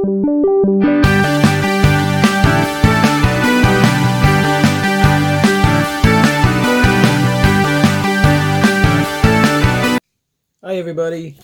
Hi everybody,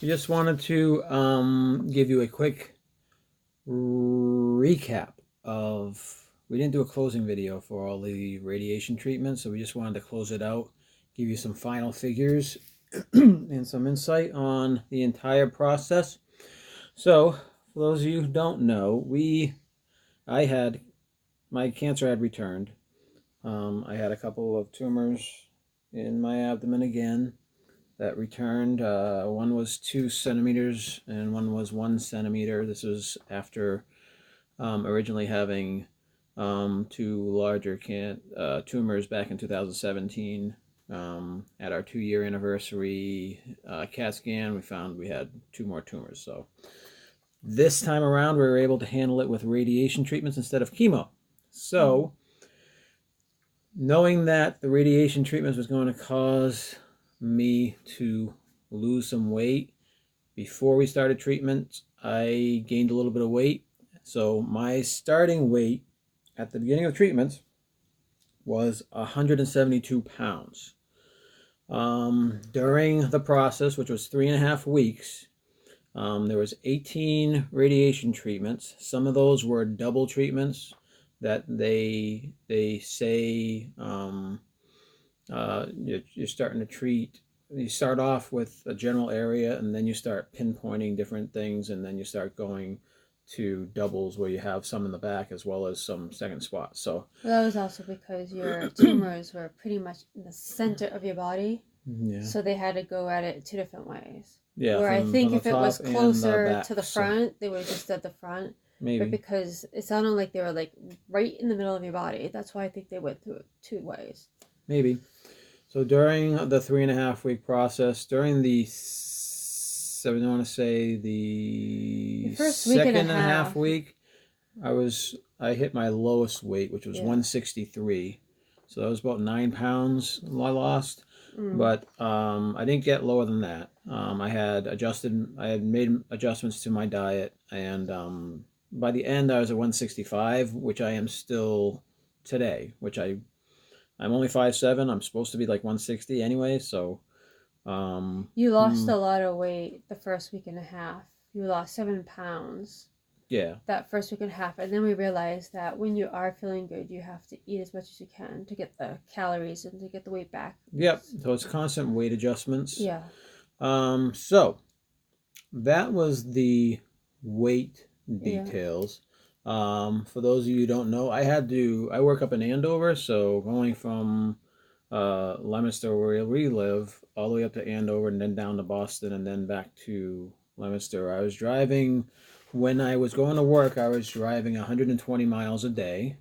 we just wanted to give you a quick recap of, we didn't do a closing video for all the radiation treatments, so we just wanted to close it out, give you some final figures and some insight on the entire process. So for those of you who don't know, my cancer had returned. I had a couple of tumors in my abdomen again that returned. One was 2 centimeters and one was 1 centimeter. This was after originally having 2 larger tumors back in 2017. At our 2-year anniversary CAT scan, we found we had 2 more tumors. So this time around, we were able to handle it with radiation treatments instead of chemo. So knowing that the radiation treatments was going to cause me to lose some weight, before we started treatment, I gained a little bit of weight. So my starting weight at the beginning of treatments was 172 pounds. During the process, which was 3.5 weeks, there was 18 radiation treatments. Some of those were double treatments that they say you're starting to treat. You start off with a general area, and then you start pinpointing different things, and then you start going to doubles where you have some in the back as well as some second spots. So that was also because your tumors were pretty much in the center of your body. Yeah. So they had to go at it 2 different ways. Yeah. Where I think if it was closer to the front, so they would have just at the front. Maybe. But because it sounded like they were like right in the middle of your body, that's why I think they went through it 2 ways. Maybe. So during the 3.5 week process, during the, I want to say the first week second and a half week, I hit my lowest weight, which was 163. So that was about 9 pounds I lost. But I didn't get lower than that. I had made adjustments to my diet, and by the end I was at 165, which I am still today, which I'm only 5'7". I'm supposed to be like 160 anyway, so you lost a lot of weight the first week and a half. You lost 7 pounds. Yeah. That first week and a half, and then we realized that when you are feeling good, you have to eat as much as you can to get the calories and to get the weight back. Yep. So it's constant weight adjustments. Yeah. So that was the weight details. Yeah. For those of you who don't know, I work up in Andover, so going from Leominster, where we live, all the way up to Andover and then down to Boston and then back to Leominster. When I was going to work, I was driving 120 miles a day.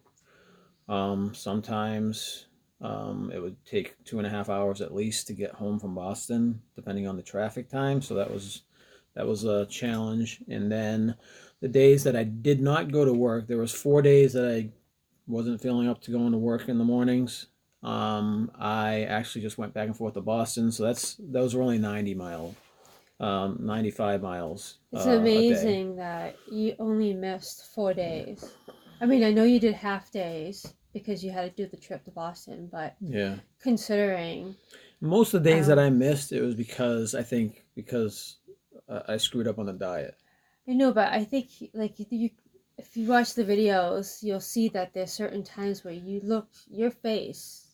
Sometimes it would take 2.5 hours at least to get home from Boston, depending on the traffic time. So that was a challenge. And then the days that I did not go to work, there was 4 days that I wasn't feeling up to going to work in the mornings. I actually just went back and forth to Boston. So those were only 95 miles. It's amazing that you only missed 4 days. I mean, I know you did half days because you had to do the trip to Boston, but yeah, considering most of the days that I missed, it was because I screwed up on the diet. I know, but I think like if you watch the videos, you'll see that there's certain times where your face.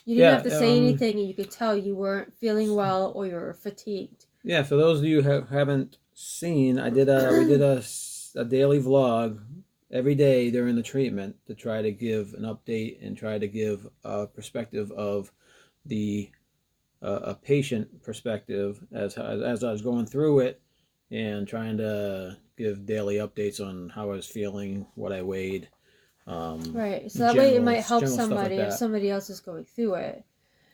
You didn't have to say anything, and you could tell you weren't feeling well or you were fatigued. Yeah, for those of you who haven't seen, we did a daily vlog every day during the treatment to try to give an update and try to give a perspective of a patient perspective as I was going through it and trying to give daily updates on how I was feeling, what I weighed. Right, so that way it might help somebody if somebody else is going through it.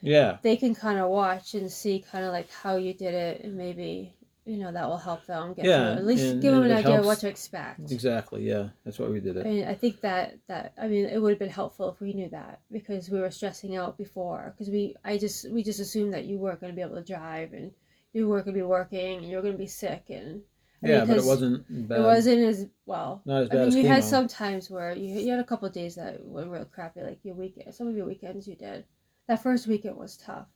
Yeah. They can kind of watch and see kind of like how you did it, and maybe, that will help them get through it. At least give them an idea of what to expect. Exactly, yeah. That's why we did it. And I think that it would have been helpful if we knew that, because we were stressing out before, because we just assumed that you weren't going to be able to drive and you weren't going to be working and you were going to be sick, and Yeah, but it wasn't bad. It wasn't as well. Not as bad as you chemo. had some times where you had a couple of days that were real crappy, like your weekend. Some of your weekends you did. That first weekend was tough.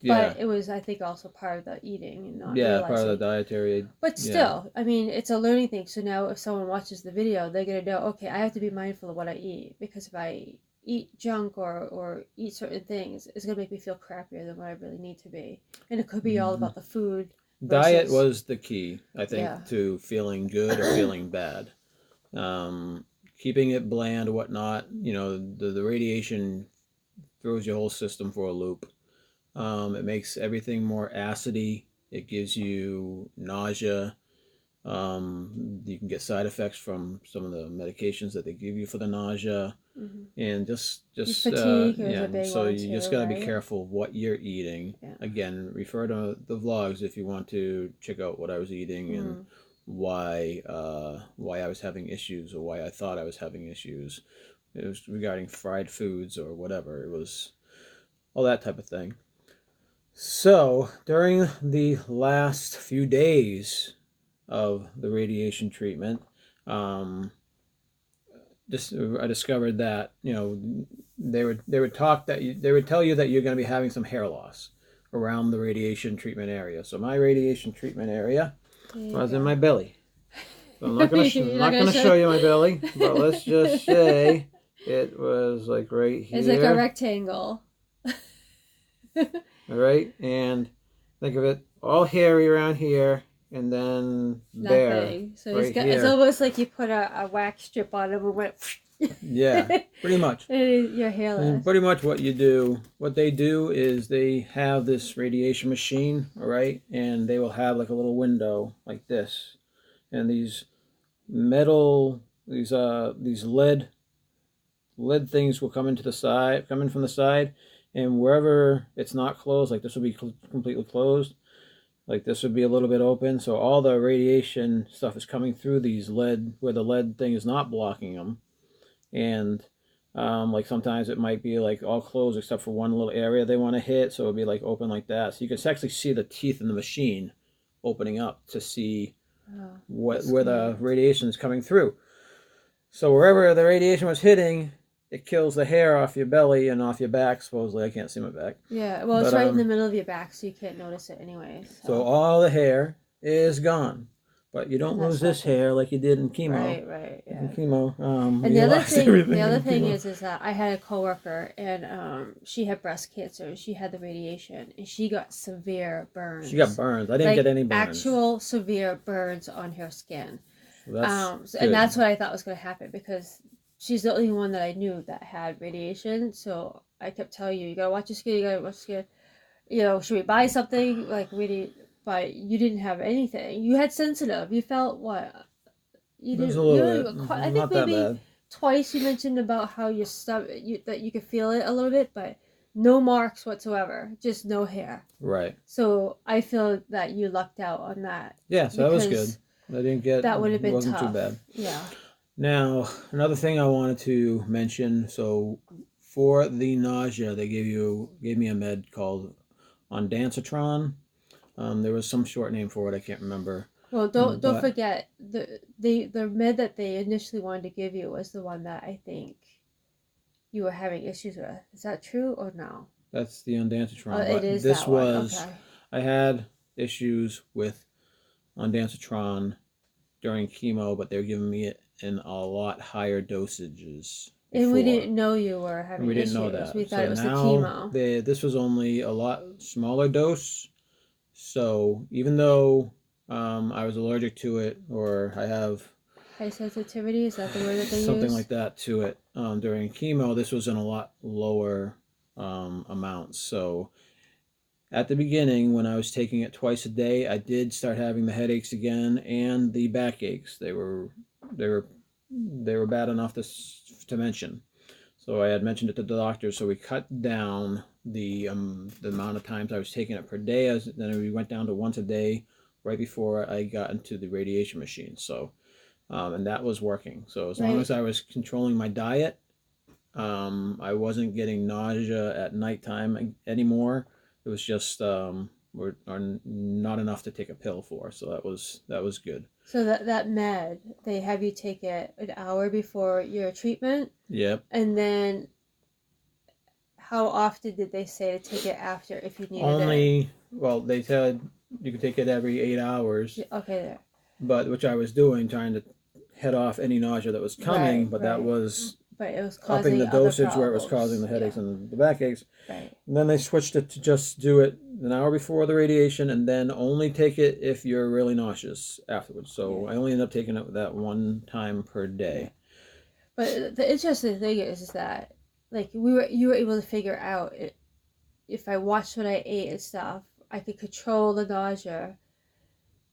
Yeah. But it was, I think, also part of the eating and not Yeah, realizing. part of the dietary. But still, I mean, it's a learning thing. So now if someone watches the video, they're going to know, okay, I have to be mindful of what I eat. Because if I eat junk or eat certain things, it's going to make me feel crappier than what I really need to be. And it could be all about the food. Diet was the key, I think, Yeah. to feeling good or feeling bad. Keeping it bland, whatnot. You know, the radiation throws your whole system for a loop. It makes everything more acidy. It gives you nausea. You can get side effects from some of the medications that they give you for the nausea, and just fatigue is yeah. a big So one you too, just gotta be right? careful of what you're eating. Yeah. Again, refer to the vlogs if you want to check out what I was eating and why I was having issues or why I thought I was having issues. It was regarding fried foods or whatever. It was all that type of thing. So during the last few days of the radiation treatment, I discovered that they would talk that they would tell you that you're going to be having some hair loss around the radiation treatment area. So my radiation treatment area was in my belly. So I'm not going to show you my belly, but let's just say it was like right here. It's like a rectangle. All right, and think of it all hairy around here, and then nothing. So right it's almost like you put a wax strip on it and went. Yeah, pretty much. You're hairless. And pretty much what they do is they have this radiation machine, all right, and they will have like a little window like this, and these metal, these lead things will come in from the side, and wherever it's not closed, like this will be completely closed, like this would be a little bit open, so all the radiation stuff is coming through these lead, where the lead thing is not blocking them. And like sometimes it might be like all closed except for one little area they want to hit, so it'll be like open like that, so you can actually see the teeth in the machine opening up to see where the radiation is coming through. So wherever the radiation was hitting, it kills the hair off your belly and off your back, supposedly. I can't see my back. Yeah, well, it's right in the middle of your back, so you can't notice it anyway. So all the hair is gone. But you don't lose this hair like you did in chemo. Right, yeah. In chemo, and the other thing is that I had a coworker, and she had breast cancer, and she had the radiation, and she got severe burns. She got burns. I didn't get any burns. Actual severe burns on her skin. So and that's what I thought was going to happen, because she's the only one that I knew that had radiation. So I kept telling you gotta watch your skin, you gotta watch your skin. Should we buy something? Like, really. But you didn't have anything. You had sensitive. You felt what? You didn't. I think maybe twice you mentioned about how your stomach, that you could feel it a little bit, but no marks whatsoever. Just no hair. Right. So I feel that you lucked out on that. Yeah, so that was good. I didn't get. That would have been wasn't tough. Too bad. Yeah. Now another thing I wanted to mention. So for the nausea, they gave me a med called ondansetron. There was some short name for it. I can't remember. Well, don't forget the med that they initially wanted to give you was the one that I think you were having issues with. Is that true or no? That's the ondansetron. It is this that one. Okay. I had issues with ondansetron during chemo, but they were giving me it in a lot higher dosages. And we didn't know you were having issues. We didn't know that. We thought it was the chemo. This was only a lot smaller dose. So even though I was allergic to it, or I have high sensitivity, is that the word that they use? Something like that to it during chemo, this was in a lot lower amounts. So at the beginning, when I was taking it twice a day, I did start having the headaches again and the backaches. They were bad enough to mention. So I had mentioned it to the doctor. So we cut down the amount of times I was taking it per day. Then we went down to once a day right before I got into the radiation machine. So, and that was working. So as long as I was controlling my diet, I wasn't getting nausea at nighttime anymore. It was just are not enough to take a pill for. So that was good. So that med, they have you take it an hour before your treatment. Yep. And then how often did they say to take it after if you needed it? Well, they said you could take it every 8 hours. Okay, there. But which I was doing, trying to head off any nausea that was coming, right, but right. that was it was causing upping the dosage problems. where it was causing the headaches and the backaches. Right. And then they switched it to just do it an hour before the radiation, and then only take it if you're really nauseous afterwards. So I only ended up taking it that one time per day. But the interesting thing is that like you were able to figure out if I watched what I ate and stuff, I could control the nausea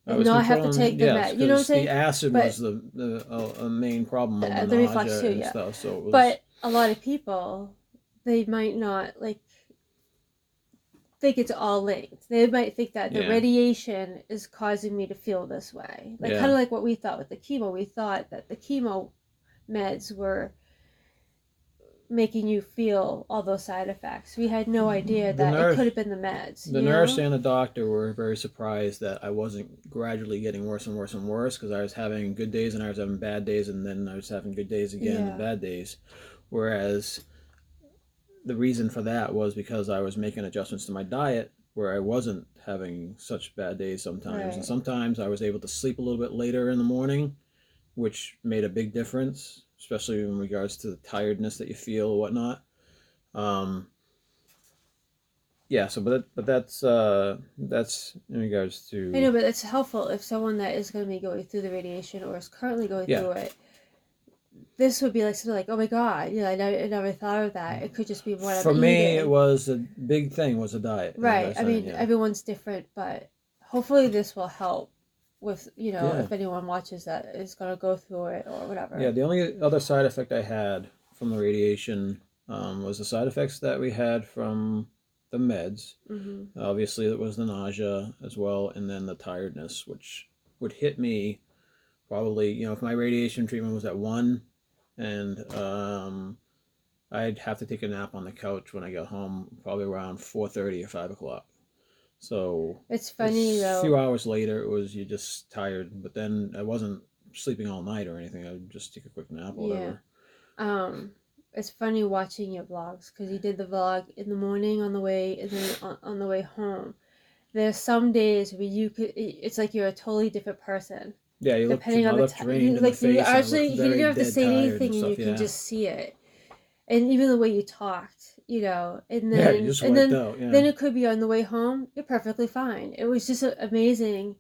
and not have to take the med. You know what I'm saying? The acid was the main problem of the reflux too, and stuff. So it was... But a lot of people, they might not like think it's all linked. They might think that the radiation is causing me to feel this way. Like kind of like what we thought with the chemo. We thought that the chemo meds were making you feel all those side effects. We had no idea that it could have been the meds. The nurse and the doctor were very surprised that I wasn't gradually getting worse and worse and worse, because I was having good days and I was having bad days, and then I was having good days again and bad days. Whereas the reason for that was because I was making adjustments to my diet where I wasn't having such bad days sometimes. Right. And sometimes I was able to sleep a little bit later in the morning, which made a big difference, especially in regards to the tiredness that you feel or whatnot. Yeah, so but that's in regards to... I know, but it's helpful if someone that is going to be going through the radiation or is currently going through it, this would be like something like, oh my God, I never thought of that. It could just be what For me, it was a big thing was the diet. Right. I mean, everyone's different, but hopefully this will help with, if anyone watches that is going to go through it or whatever. Yeah, the only other side effect I had from the radiation was the side effects that we had from the meds. Mm-hmm. Obviously, it was the nausea as well, and then the tiredness, which would hit me probably, if my radiation treatment was at 1, and I'd have to take a nap on the couch when I got home, probably around 4:30 or 5 o'clock. So it's funny though. A few hours later, you're just tired. But then I wasn't sleeping all night or anything. I would just take a quick nap or whatever. It's funny watching your vlogs, because you did the vlog in the morning on the way, and then on the way home. There's some days where it's like you're a totally different person. Yeah, you depending on the time. Like you actually, you didn't have to say anything, and you can just see it. And even the way you talked, and then you just wiped out. Yeah. Then it could be on the way home, you're perfectly fine. It was just amazing.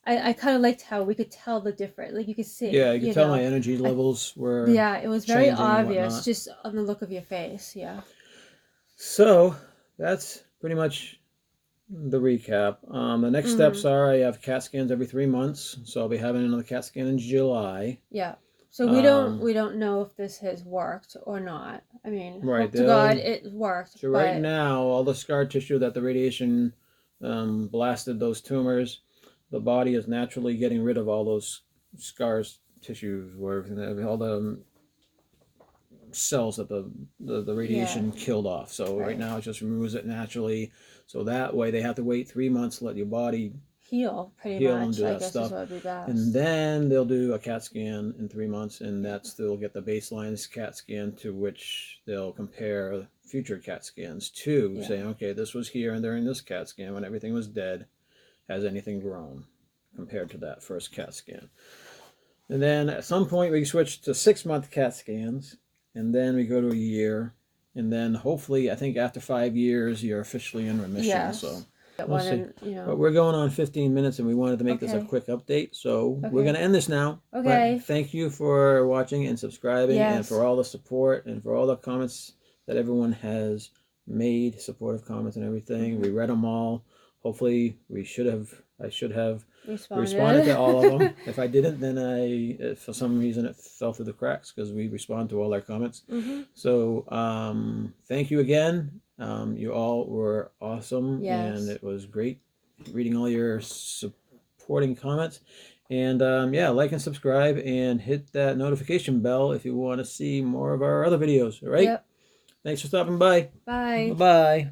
I kind of liked how we could tell the difference. Like you could see. Yeah, you could tell my energy levels were. Yeah, it was very obvious just on the look of your face. Yeah. So that's pretty much the recap. The next steps are I have CAT scans every 3 months, so I'll be having another CAT scan in July. Yeah. So we don't know if this has worked or not. I mean, hope to God it worked. So right now, all the scar tissue that the radiation blasted those tumors, the body is naturally getting rid of all those scars tissues, where all the cells that the radiation killed off. So right now it just removes it naturally. So that way they have to wait 3 months to let your body heal pretty much. And do that stuff. And then they'll do a CAT scan in 3 months, and they'll get the baseline CAT scan to which they'll compare future CAT scans to, saying, okay, this was here and during this CAT scan when everything was dead. Has anything grown compared to that first CAT scan? And then at some point we switch to 6-month CAT scans, and then we go to a year, and then hopefully I think after 5 years you're officially in remission. Yes. So we'll see. But we're going on 15 minutes, and we wanted to make this a quick update, so we're going to end this now. Okay. But thank you for watching and subscribing, and for all the support and for all the comments that everyone has made, supportive comments and everything. We read them all. Hopefully I should have responded to all of them. If I didn't, then for some reason it fell through the cracks, because we respond to all our comments. Mm-hmm. So thank you again. You all were awesome, and it was great reading all your supporting comments. And like and subscribe and hit that notification bell if you want to see more of our other videos. All right? Yep. Thanks for stopping by. Bye. Bye-bye.